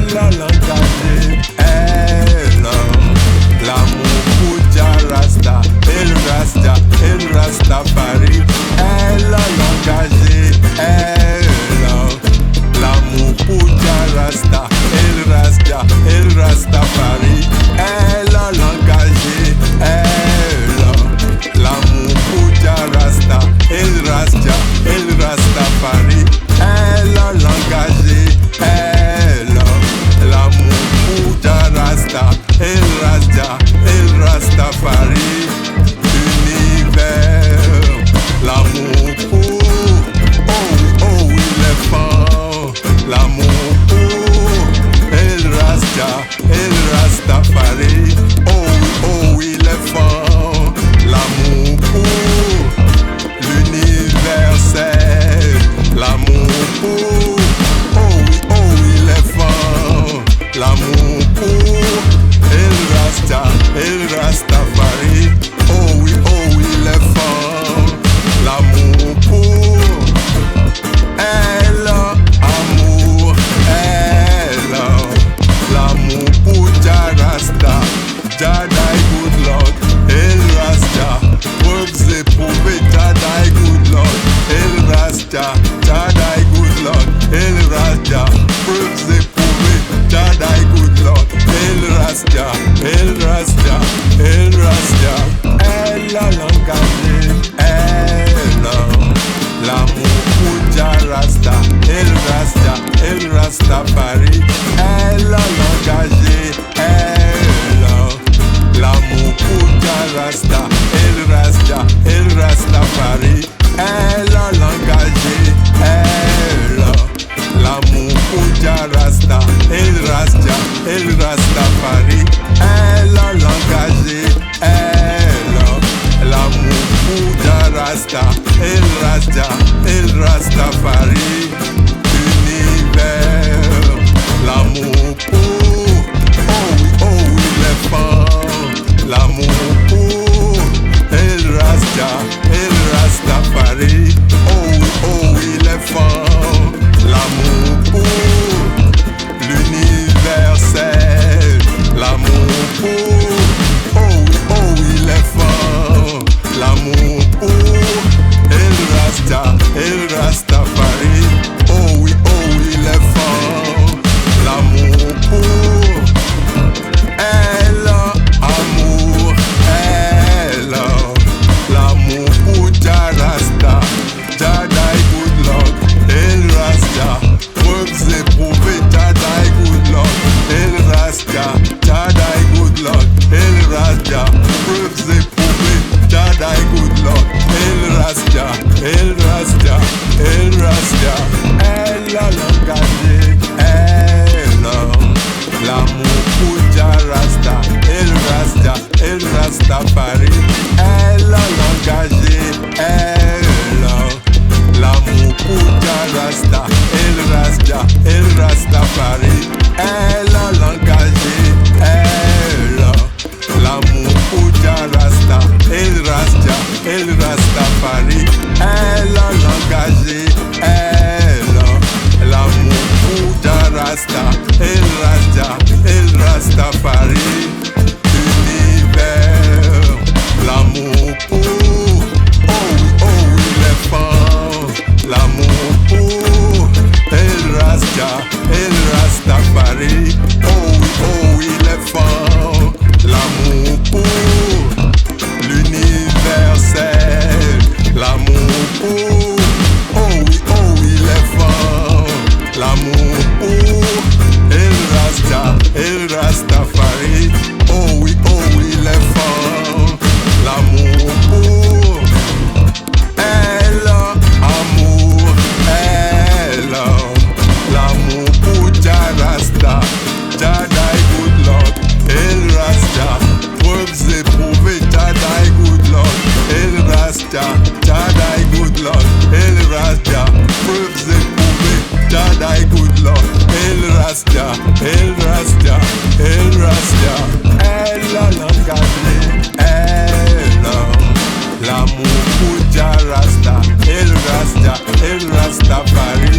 elle a l'engagé, elle a l'amour pour Jah Rasta, El Rastafari, elle a l'engagé, elle a l'amour pour Jah Rasta, El Rastafari, elle a l'engagé, elle a l'amour pour Jah Rasta, El Rastafari, elle a l'engagé, elle a l'amour pour Jah Rasta, El Rastafari, univers, l'amour pour, oh oui les femmes, l'amour pour El Rastafari, oh oui les femmes, l'amour pour l'universel, l'amour pour, oh oui les femmes, l'amour pour El Rastafari, oh oui les femmes, l'amour pour elle, amour, elle, l'amour pour Jah Rasta, Jah die good Lord, El Rasta, preuves éprouvées, Jah die good Lord, El Rasta, Jah die good Lord, El Rasta, preuves éprouvées, Jah die good Lord, El Rasta, elle a l'engagé, elle a l'amour pour Jah Rasta, El Rastafari, elle a l'engagé, elle a l'amour pour Jah Rasta, El Rastafari, elle a l'engagé, elle a l'amour pour Jah Rasta, El Rastafari, elle a l'engagé, elle a l'amour pour Jah Rasta, El Rastafari, univers, l'amour pour, oh oui les femmes, l'amour pour El Rastafari, oh oui les femmes, l'amour pour l'universel, l'amour pour, oh oui les femmes, l'amour pour El Rastafari, oh oui les femmes, l'amour pour elle, amour, elle, l'amour pour Jah Rasta, Jah die good Lord, El Rasta, preuves éprouvées, Jah die good Lord, El Rasta, Jah die good Lord, El Rasta, preuves éprouvées, Jah die good Lord, El Rasta, elle a l'engagé, elle a l'amour pour Jah Rasta, El Rastafari, elle a l'engagé, elle a l'amour pour Jah Rasta, El Rastafari, elle a l'engagé, elle a l'amour pour Jah Rasta, El Rastafari, elle a l'engagé, elle a l'amour pour Jah Rasta, El Rastafari, univers, l'amour pour, oh oui les femmes, l'amour pour El Rastafari, oh oui les femmes, l'amour pour l'universel, l'amour pour, oh oui les femmes, l'amour pour El Rastafari, oh oui les femmes, l'amour pour elle, amour, elle, l'amour pour Jah Rasta, Jah die good Lord, El Rasta, preuves éprouvées, Jah die good Lord, El Rasta, Jah die good Lord, El Rasta, preuves éprouvées, Jah die good Lord, El Rasta, elle a l'engagé, elle a l'amour pour Jah Rasta, El Rastafari,